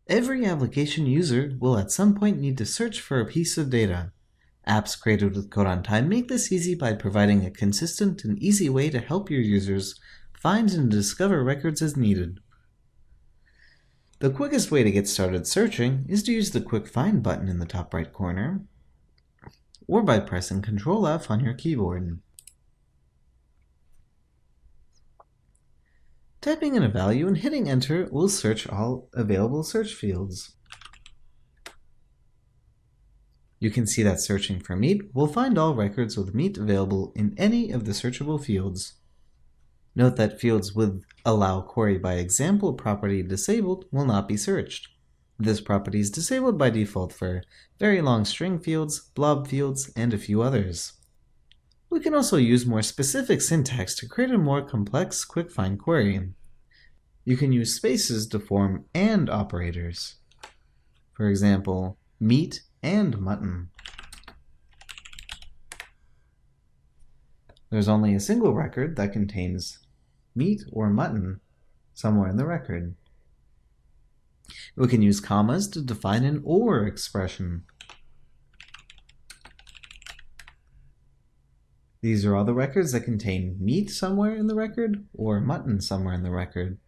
Every application user will at some point need to search for a piece of data. Apps created with Code on Time make this easy by providing a consistent and easy way to help your users find and discover records as needed. The quickest way to get started searching is to use the Quick Find button in the top right corner, or by pressing Ctrl F on your keyboard. Typing in a value and hitting Enter will search all available search fields. You can see that searching for meat will find all records with meat available in any of the searchable fields. Note that fields with Allow Query by Example property disabled will not be searched. This property is disabled by default for very long string fields, blob fields, and a few others. We can also use more specific syntax to create a more complex quick find query. You can use spaces to form AND operators. For example, meat and mutton. There's only a single record that contains meat or mutton somewhere in the record. We can use commas to define an OR expression. These are all the records that contain meat somewhere in the record or mutton somewhere in the record.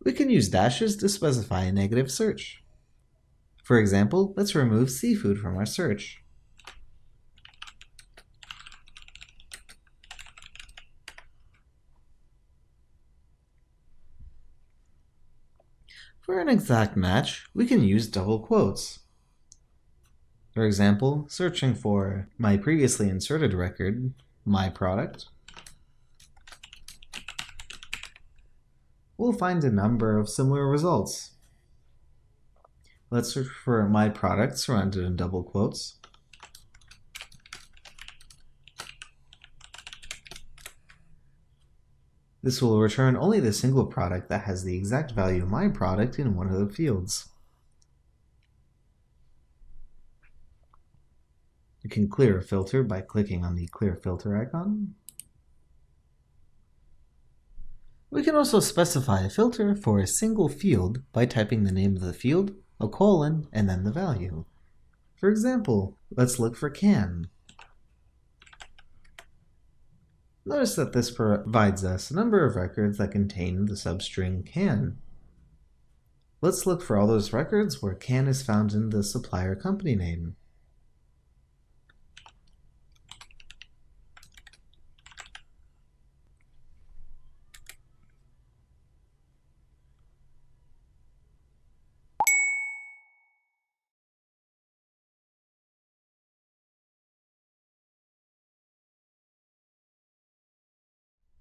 We can use dashes to specify a negative search. For example, let's remove seafood from our search. For an exact match, we can use double quotes. For example, searching for my previously inserted record, my product, we'll find a number of similar results. Let's search for my product surrounded in double quotes. This will return only the single product that has the exact value of my product in one of the fields. You can clear a filter by clicking on the clear filter icon. We can also specify a filter for a single field by typing the name of the field, a colon, and then the value. For example, let's look for can. Notice that this provides us a number of records that contain the substring can. Let's look for all those records where can is found in the supplier company name.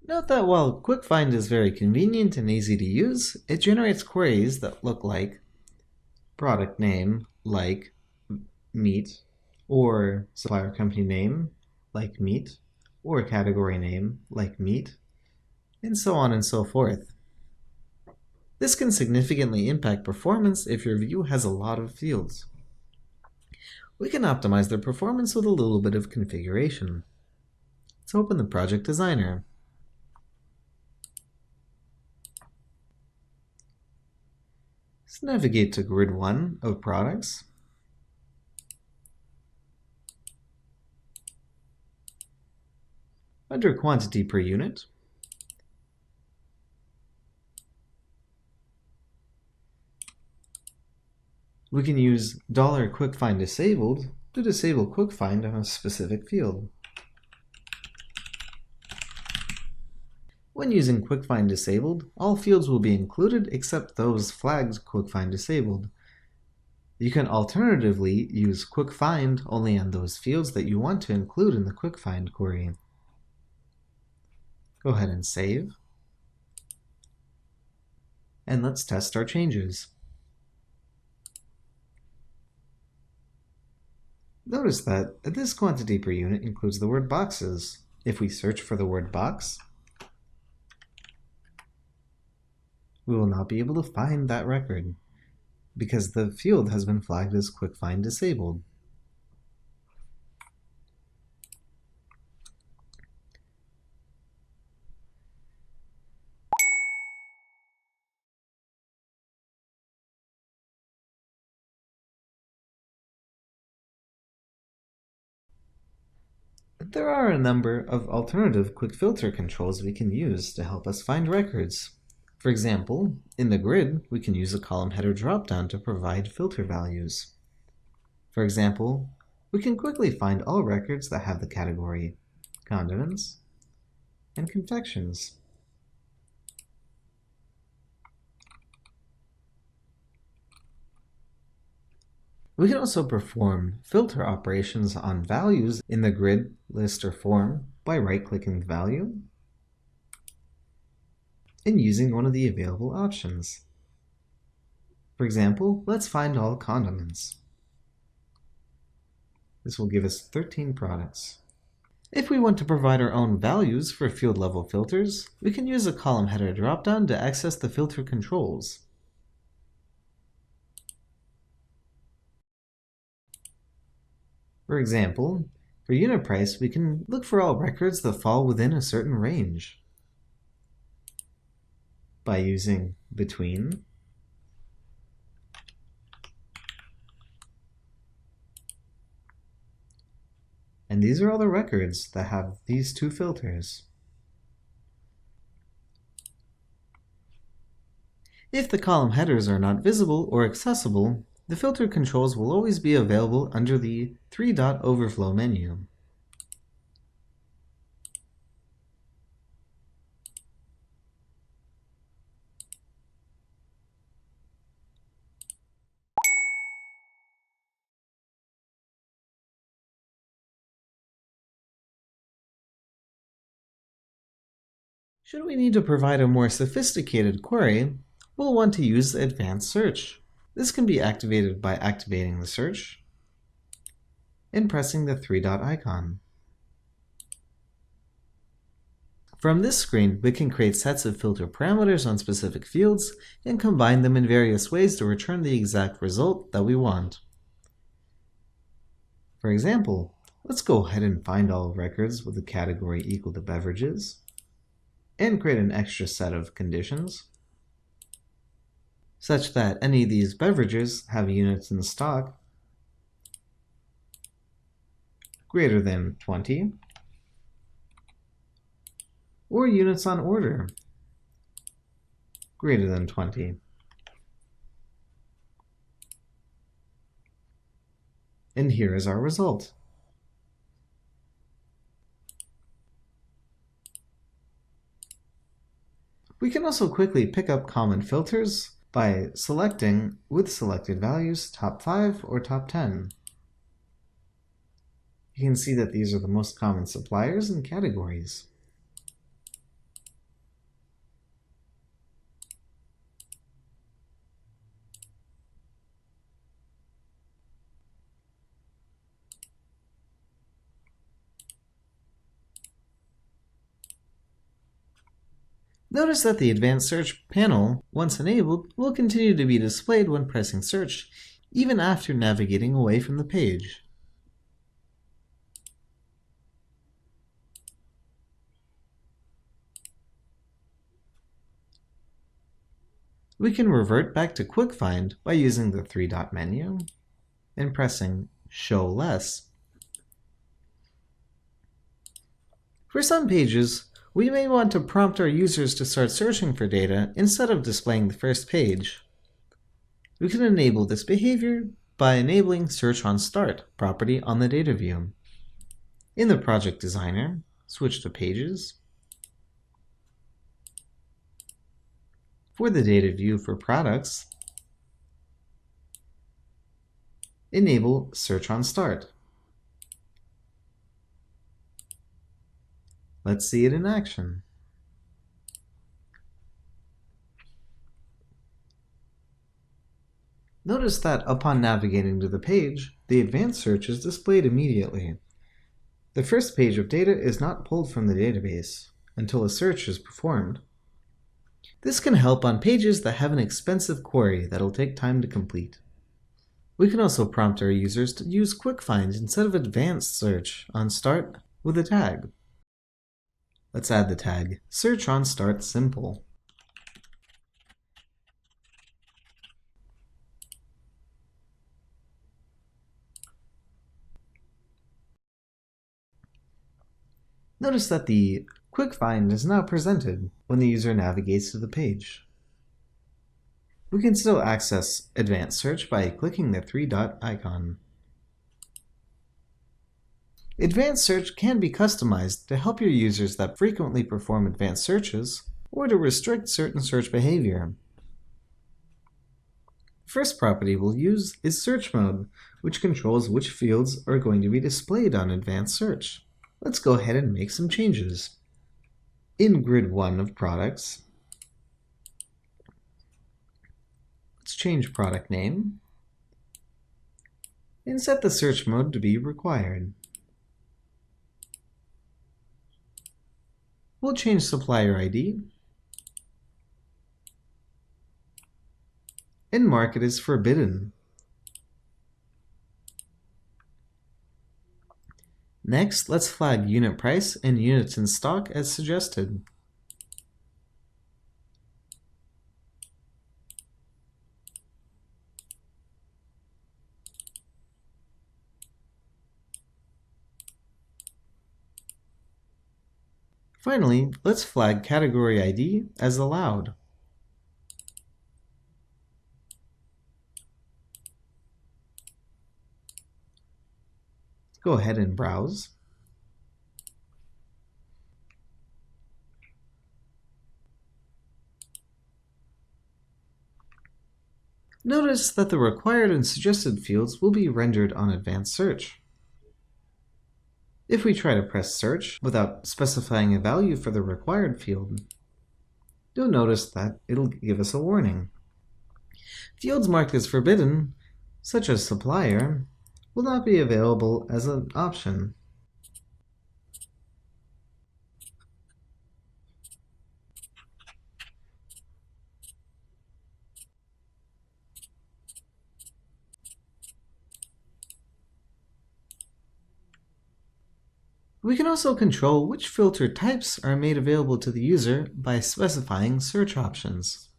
Note that while Quick Find is very convenient and easy to use, it generates queries that look like product name, like meat, or supplier company name, like meat, or category name, like meat, and so on and so forth. This can significantly impact performance if your view has a lot of fields. We can optimize their performance with a little bit of configuration. Let's open the Project Designer. Let's navigate to Grid 1 of Products. Under Quantity per Unit, we can use $QuickFind disabled to disable QuickFind on a specific field. When using QuickFind disabled, all fields will be included except those flagged QuickFind disabled. You can alternatively use QuickFind only on those fields that you want to include in the QuickFind query. Go ahead and save. And let's test our changes. Notice that this quantity per unit includes the word boxes. If we search for the word box, we will not be able to find that record because the field has been flagged as QuickFind disabled. There are a number of alternative quick filter controls we can use to help us find records. For example, in the grid, we can use a column header dropdown to provide filter values. For example, we can quickly find all records that have the category condiments and confections. We can also perform filter operations on values in the grid, list, or form by right-clicking the value and using one of the available options. For example, let's find all condiments. This will give us 13 products. If we want to provide our own values for field-level filters, we can use a column header dropdown to access the filter controls. For example, for unit price, we can look for all records that fall within a certain range by using between and these are all the records that have these two filters. If the column headers are not visible or accessible, the filter controls will always be available under the 3-dot overflow menu. Should we need to provide a more sophisticated query, we'll want to use Advanced Search. This can be activated by activating the search and pressing the 3-dot icon. From this screen, we can create sets of filter parameters on specific fields and combine them in various ways to return the exact result that we want. For example, let's go ahead and find all records with a category equal to beverages and create an extra set of conditions such that any of these beverages have units in stock greater than 20 or units on order greater than 20. And here is our result. We can also quickly pick up common filters by selecting, with selected values, top 5 or top 10. You can see that these are the most common suppliers and categories. Notice that the Advanced Search panel, once enabled, will continue to be displayed when pressing Search, even after navigating away from the page. We can revert back to Quick Find by using the 3-dot menu and pressing Show Less. For some pages, we may want to prompt our users to start searching for data instead of displaying the first page. We can enable this behavior by enabling Search on Start property on the data view. In the Project Designer, switch to Pages. For the data view for products, enable Search on Start. Let's see it in action. Notice that upon navigating to the page, the advanced search is displayed immediately. The first page of data is not pulled from the database until a search is performed. This can help on pages that have an expensive query that'll take time to complete. We can also prompt our users to use Quick Find instead of Advanced Search on Start with a tag. Let's add the tag Search on Start Simple. Notice that the Quick Find is now presented when the user navigates to the page. We can still access Advanced Search by clicking the three-dot icon. Advanced Search can be customized to help your users that frequently perform advanced searches or to restrict certain search behavior. First property we'll use is Search Mode, which controls which fields are going to be displayed on Advanced Search. Let's go ahead and make some changes. In Grid 1 of Products, let's change product name and set the search mode to be required. We'll change supplier ID and mark it as forbidden. Next, let's flag unit price and units in stock as suggested. Finally, let's flag category ID as allowed. Go ahead and browse. Notice that the required and suggested fields will be rendered on Advanced Search. If we try to press search without specifying a value for the required field, you'll notice that it'll give us a warning. Fields marked as forbidden, such as supplier, will not be available as an option. We can also control which filter types are made available to the user by specifying search options.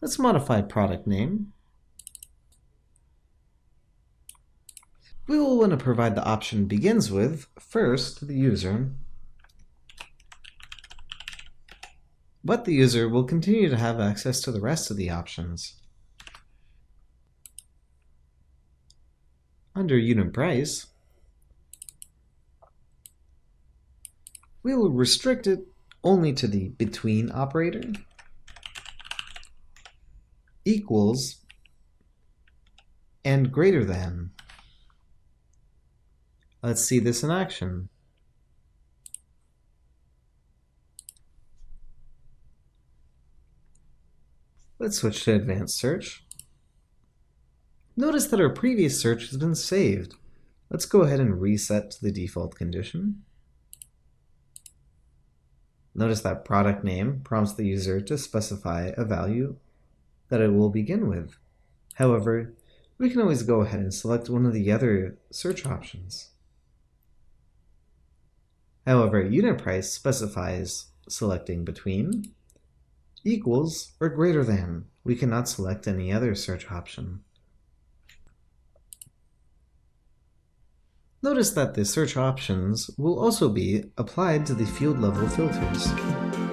Let's modify product name. We will want to provide the option begins with, first, the user, but the user will continue to have access to the rest of the options. Under unit price, we will restrict it only to the between operator, equals, and greater than. Let's see this in action. Let's switch to Advanced Search. Notice that our previous search has been saved. Let's go ahead and reset to the default condition. Notice that product name prompts the user to specify a value that it will begin with. However, we can always go ahead and select one of the other search options. However, unit price specifies selecting between, equals, or greater than. We cannot select any other search option. Notice that the search options will also be applied to the field level filters.